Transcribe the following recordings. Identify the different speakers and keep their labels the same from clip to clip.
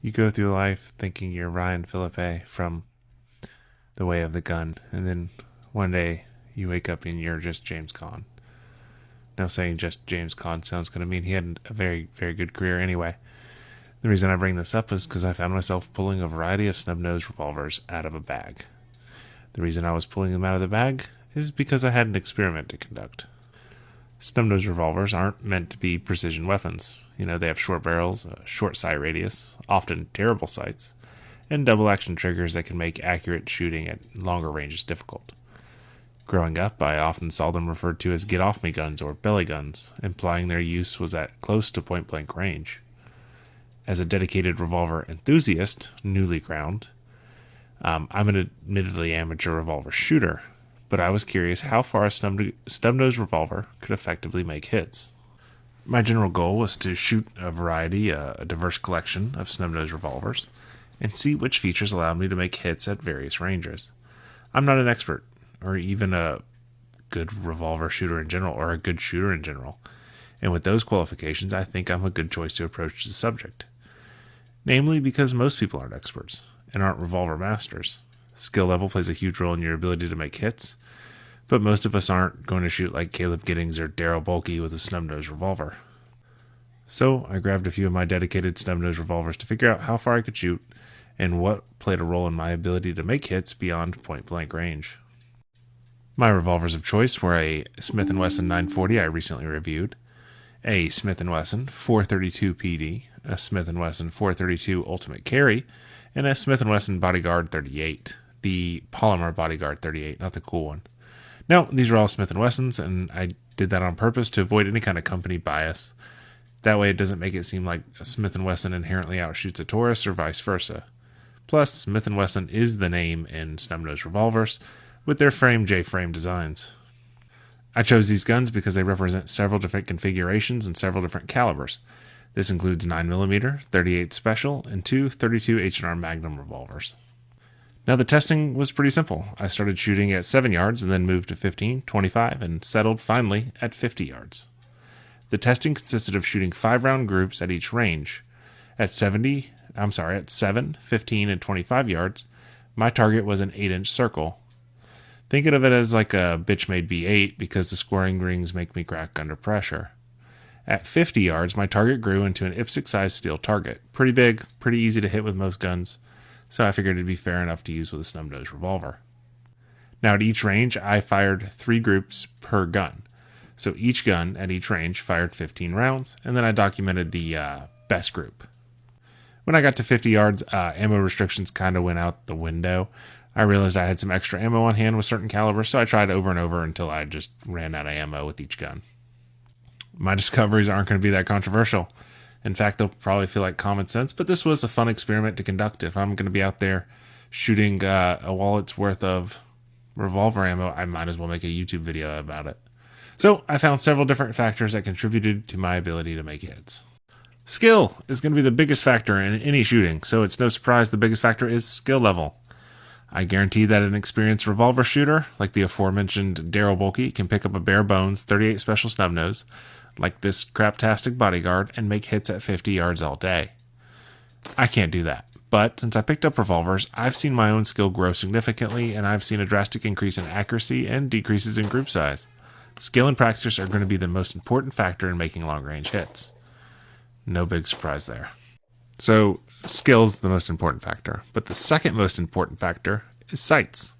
Speaker 1: You go through life thinking you're Ryan Philippe from The Way of the Gun, and then one day you wake up and you're just James Caan. Now, saying just James Caan sounds going to mean he had a very, very good career anyway. The reason I bring this up is because I found myself pulling a variety of snub-nosed revolvers out of a bag. The reason I was pulling them out of the bag is because I had an experiment to conduct. Snub-nosed revolvers aren't meant to be precision weapons. They have short barrels, a short sight radius, often terrible sights, and double-action triggers that can make accurate shooting at longer ranges difficult. Growing up, I often saw them referred to as get-off-me guns or belly guns, implying their use was at close to point-blank range. As a dedicated revolver enthusiast, newly crowned, I'm an admittedly amateur revolver shooter, but I was curious how far a snub-nosed revolver could effectively make hits. My general goal was to shoot a diverse collection of snub-nosed revolvers, and see which features allowed me to make hits at various ranges. I'm not an expert, or even a good revolver shooter in general, or a good shooter in general, and with those qualifications, I think I'm a good choice to approach the subject. Namely because most people aren't experts, and aren't revolver masters. Skill level plays a huge role in your ability to make hits, but most of us aren't going to shoot like Caleb Giddings or Daryl Bulkey with a snub-nosed revolver. So I grabbed a few of my dedicated snub-nosed revolvers to figure out how far I could shoot, and what played a role in my ability to make hits beyond point-blank range. My revolvers of choice were a Smith & Wesson 940 I recently reviewed, a Smith & Wesson 432 PD, a Smith & Wesson 432 Ultimate Carry, and a Smith & Wesson Bodyguard 38, the polymer Bodyguard 38, not the cool one. Now, these are all Smith & Wessons, and I did that on purpose to avoid any kind of company bias. That way it doesn't make it seem like a Smith & Wesson inherently outshoots a Taurus or vice versa. Plus, Smith & Wesson is the name in snub-nosed revolvers, with their frame J-frame designs. I chose these guns because they represent several different configurations and several different calibers. This includes 9mm, 38 Special, and two 32 H&R Magnum revolvers. Now the testing was pretty simple. I started shooting at 7 yards and then moved to 15, 25, and settled finally at 50 yards. The testing consisted of shooting 5-round groups at each range. At 7, 15, and 25 yards, my target was an 8-inch circle. Think of it as like a bitch-made B8 because the scoring rings make me crack under pressure. At 50 yards, my target grew into an IPSC-sized steel target. Pretty big, pretty easy to hit with most guns, so I figured it'd be fair enough to use with a snub-nosed revolver. Now at each range, I fired 3 groups per gun. So each gun at each range fired 15 rounds, and then I documented the best group. When I got to 50 yards, ammo restrictions kind of went out the window. I realized I had some extra ammo on hand with certain calibers, so I tried over and over until I just ran out of ammo with each gun. My discoveries aren't going to be that controversial. In fact, they'll probably feel like common sense, but this was a fun experiment to conduct. If I'm going to be out there shooting a wallet's worth of revolver ammo, I might as well make a YouTube video about it. So I found several different factors that contributed to my ability to make hits. Skill is going to be the biggest factor in any shooting, so it's no surprise the biggest factor is skill level. I guarantee that an experienced revolver shooter, like the aforementioned Daryl Bulkey, can pick up a bare bones 38 Special Snub-Nose, like this craptastic Bodyguard, and make hits at 50 yards all day. I can't do that, but since I picked up revolvers, I've seen my own skill grow significantly, and I've seen a drastic increase in accuracy and decreases in group size. Skill and practice are going to be the most important factor in making long-range hits. No big surprise there. So, skill's the most important factor, but the second most important factor is sights.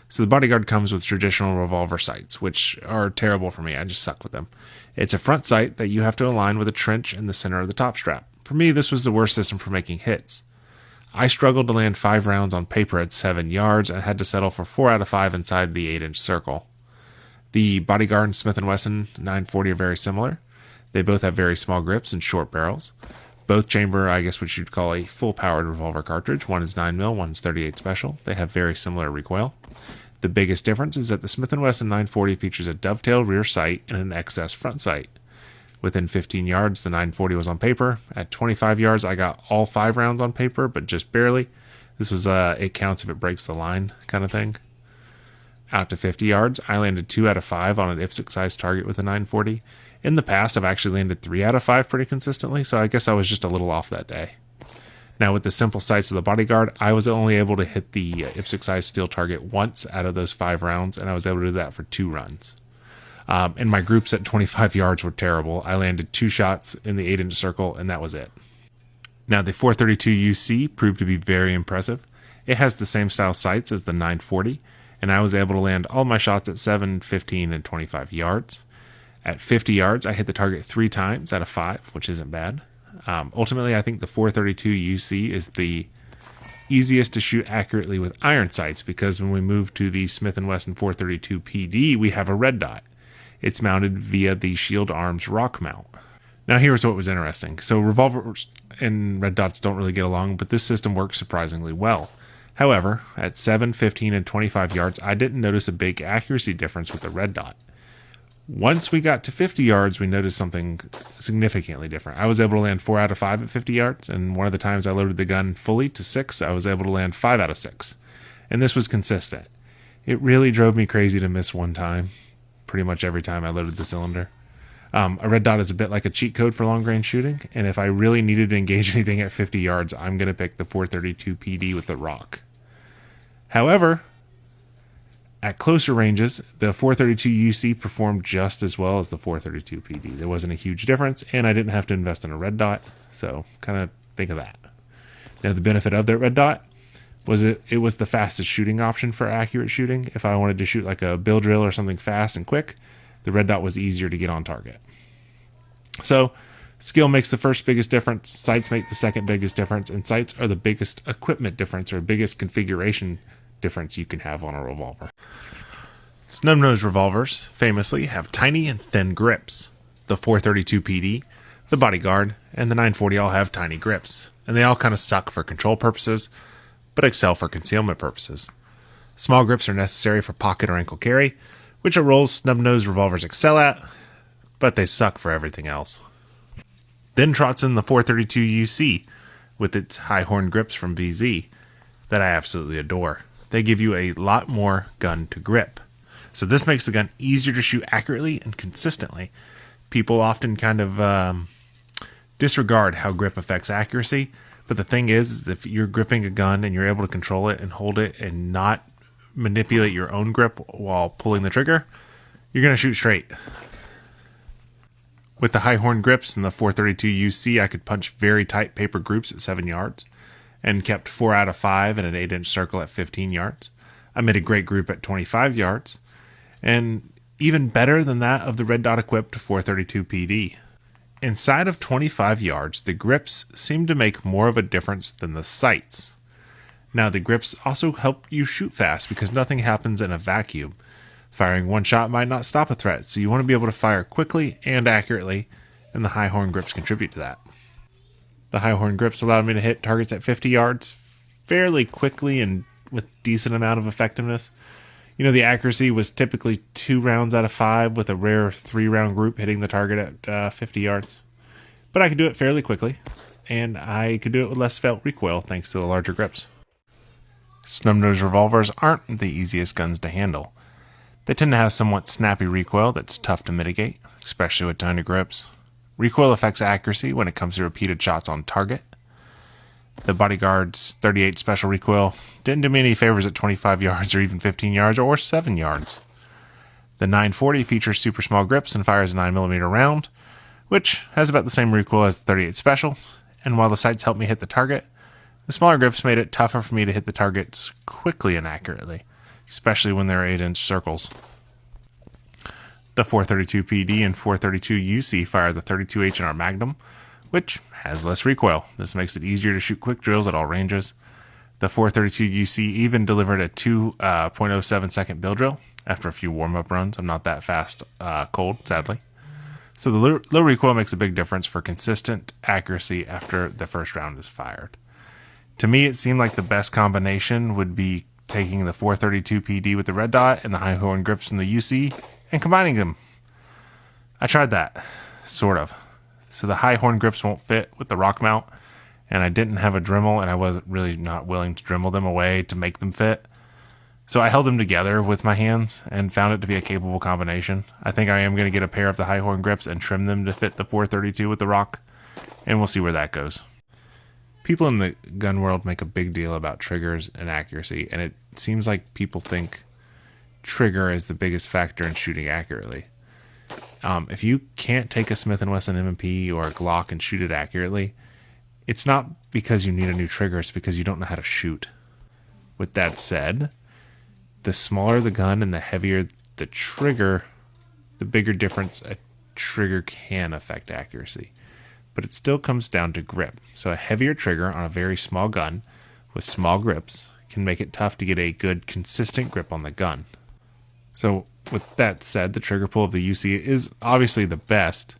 Speaker 1: So the Bodyguard comes with traditional revolver sights, which are terrible for me. I just suck with them. It's a front sight that you have to align with a trench in the center of the top strap. For me, this was the worst system for making hits. I struggled to land 5 rounds on paper at 7 yards and had to settle for 4 out of 5 inside the 8-inch circle. The Bodyguard and Smith & Wesson 940 are very similar. They both have very small grips and short barrels. Both chamber, I guess what you'd call a full-powered revolver cartridge. One is 9mm, one is 38 Special. They have very similar recoil. The biggest difference is that the Smith & Wesson 940 features a dovetailed rear sight and an XS front sight. Within 15 yards, the 940 was on paper. At 25 yards, I got all 5 rounds on paper, but just barely. This was it counts if it breaks the line kind of thing. Out to 50 yards, I landed 2 out of 5 on an IPSC-sized target with a 940. In the past, I've actually landed 3 out of 5 pretty consistently, so I guess I was just a little off that day. Now with the simple sights of the Bodyguard, I was only able to hit the IPSC size steel target once out of those 5 rounds, and I was able to do that for 2 runs. And my groups at 25 yards were terrible. I landed 2 shots in the 8-inch circle, and that was it. Now the 432 UC proved to be very impressive. It has the same style sights as the 940, and I was able to land all my shots at 7, 15, and 25 yards. At 50 yards, I hit the target 3 times out of 5, which isn't bad. Ultimately, I think the 432 UC is the easiest to shoot accurately with iron sights, because when we move to the Smith & Wesson 432 PD, we have a red dot. It's mounted via the Shield Arms rock mount. Now here's what was interesting. So revolvers and red dots don't really get along, but this system works surprisingly well. However, at 7, 15, and 25 yards, I didn't notice a big accuracy difference with the red dot. Once we got to 50 yards, we noticed something significantly different. I was able to land 4 out of 5 at 50 yards, and one of the times I loaded the gun fully to 6, I was able to land 5 out of 6. And this was consistent. It really drove me crazy to miss one time, pretty much every time I loaded the cylinder. A red dot is a bit like a cheat code for long-range shooting, and if I really needed to engage anything at 50 yards, I'm going to pick the 432 PD with the rock. However, at closer ranges, the 432 UC performed just as well as the 432 PD. There wasn't a huge difference, and I didn't have to invest in a red dot, so kind of think of that. Now, the benefit of that red dot was it was the fastest shooting option for accurate shooting. If I wanted to shoot like a bill drill or something fast and quick, the red dot was easier to get on target. So, skill makes the first biggest difference, sights make the second biggest difference, and sights are the biggest equipment difference or biggest configuration difference you can have on a revolver. Snub-nosed revolvers famously have tiny and thin grips. The 432 PD, the Bodyguard, and the 940 all have tiny grips, and they all kind of suck for control purposes, but excel for concealment purposes. Small grips are necessary for pocket or ankle carry, which are roles snub-nosed revolvers excel at, but they suck for everything else. Then trots in the 432 UC with its high horn grips from VZ that I absolutely adore. They give you a lot more gun to grip. So this makes the gun easier to shoot accurately and consistently. People often kind of disregard how grip affects accuracy, but the thing is if you're gripping a gun and you're able to control it and hold it and not manipulate your own grip while pulling the trigger, you're going to shoot straight. With the high horn grips and the 432 UC, I could punch very tight paper groups at 7 yards and kept 4 out of 5 in an 8-inch circle at 15 yards. I made a great group at 25 yards, and even better than that of the red dot equipped 432 PD. Inside of 25 yards, the grips seem to make more of a difference than the sights. Now, the grips also help you shoot fast because nothing happens in a vacuum. Firing one shot might not stop a threat, so you want to be able to fire quickly and accurately, and the high horn grips contribute to that. The high horn grips allowed me to hit targets at 50 yards fairly quickly and with decent amount of effectiveness. You know, the accuracy was typically 2 rounds out of 5 with a rare 3-round group hitting the target at 50 yards. But I could do it fairly quickly, and I could do it with less felt recoil thanks to the larger grips. Snub-nosed revolvers aren't the easiest guns to handle. They tend to have somewhat snappy recoil that's tough to mitigate, especially with tiny grips. Recoil affects accuracy when it comes to repeated shots on target. The Bodyguard's 38 special recoil didn't do me any favors at 25 yards or even 15 yards or 7 yards. The 940 features super small grips and fires a 9mm round, which has about the same recoil as the 38 special, and while the sights helped me hit the target, the smaller grips made it tougher for me to hit the targets quickly and accurately, especially when they're 8-inch circles. The 432 PD and 432 UC fire the 32 H&R Magnum, which has less recoil. This makes it easier to shoot quick drills at all ranges. The 432 UC even delivered a 2.07 second bill drill after a few warm-up runs. I'm not that fast cold, sadly. So the low recoil makes a big difference for consistent accuracy after the first round is fired. To me, it seemed like the best combination would be taking the 432 PD with the red dot and the high horn grips from the UC and combining them. I tried that, sort of. So the high horn grips won't fit with the rock mount, and I didn't have a Dremel, and I wasn't really not willing to Dremel them away to make them fit. So I held them together with my hands and found it to be a capable combination. I think I am going to get a pair of the high horn grips and trim them to fit the 432 with the rock, and we'll see where that goes. people in the gun world make a big deal about triggers and accuracy, and it seems like people think trigger is the biggest factor in shooting accurately. If you can't take a Smith & Wesson M&P or a Glock and shoot it accurately, it's not because you need a new trigger, it's because you don't know how to shoot. With that said, the smaller the gun and the heavier the trigger, the bigger difference a trigger can affect accuracy. But it still comes down to grip. So a heavier trigger on a very small gun with small grips can make it tough to get a good, consistent grip on the gun. So with that said, the trigger pull of the UC is obviously the best,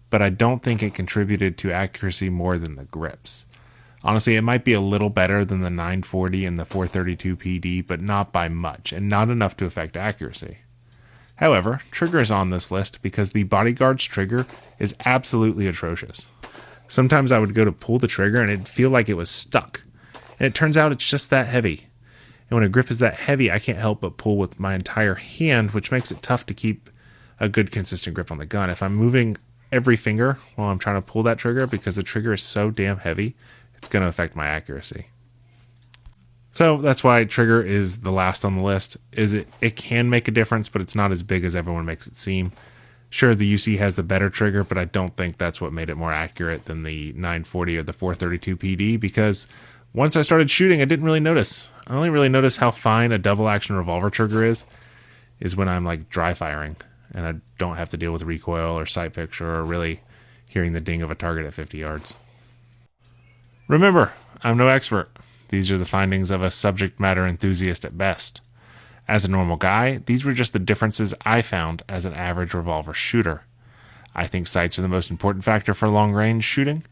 Speaker 1: but I don't think it contributed to accuracy more than the grips. Honestly, it might be a little better than the 940 and the 432 PD, but not by much, and not enough to affect accuracy. However, trigger is on this list because the Bodyguard's trigger is absolutely atrocious. Sometimes I would go to pull the trigger and it'd feel like it was stuck, and it turns out it's just that heavy. And when a grip is that heavy, I can't help but pull with my entire hand, which makes it tough to keep a good consistent grip on the gun. If I'm moving every finger while I'm trying to pull that trigger because the trigger is so damn heavy, it's going to affect my accuracy. So that's why trigger is the last on the list. It can make a difference, but it's not as big as everyone makes it seem. Sure, the UC has the better trigger, but I don't think that's what made it more accurate than the 940 or the 432 PD, because once I started shooting, I didn't really notice. I only really notice how fine a double action revolver trigger is when I'm like dry firing and I don't have to deal with recoil or sight picture or really hearing the ding of a target at 50 yards. Remember, I'm no expert. These are the findings of a subject matter enthusiast at best. As a normal guy, these were just the differences I found as an average revolver shooter. I think sights are the most important factor for long-range shooting,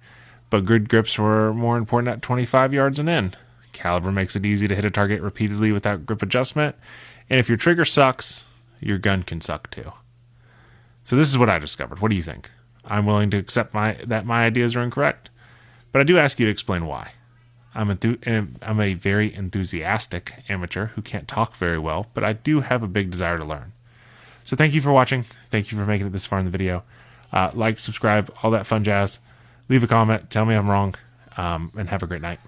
Speaker 1: but good grips were more important at 25 yards and in. Caliber makes it easy to hit a target repeatedly without grip adjustment, and if your trigger sucks, your gun can suck too. So this is what I discovered. What do you think? I'm willing to accept that my ideas are incorrect, but I do ask you to explain why. I'm a very enthusiastic amateur who can't talk very well, but I do have a big desire to learn. So thank you for watching. Thank you for making it this far in the video. Like, subscribe, all that fun jazz. Leave a comment, tell me I'm wrong, and have a great night.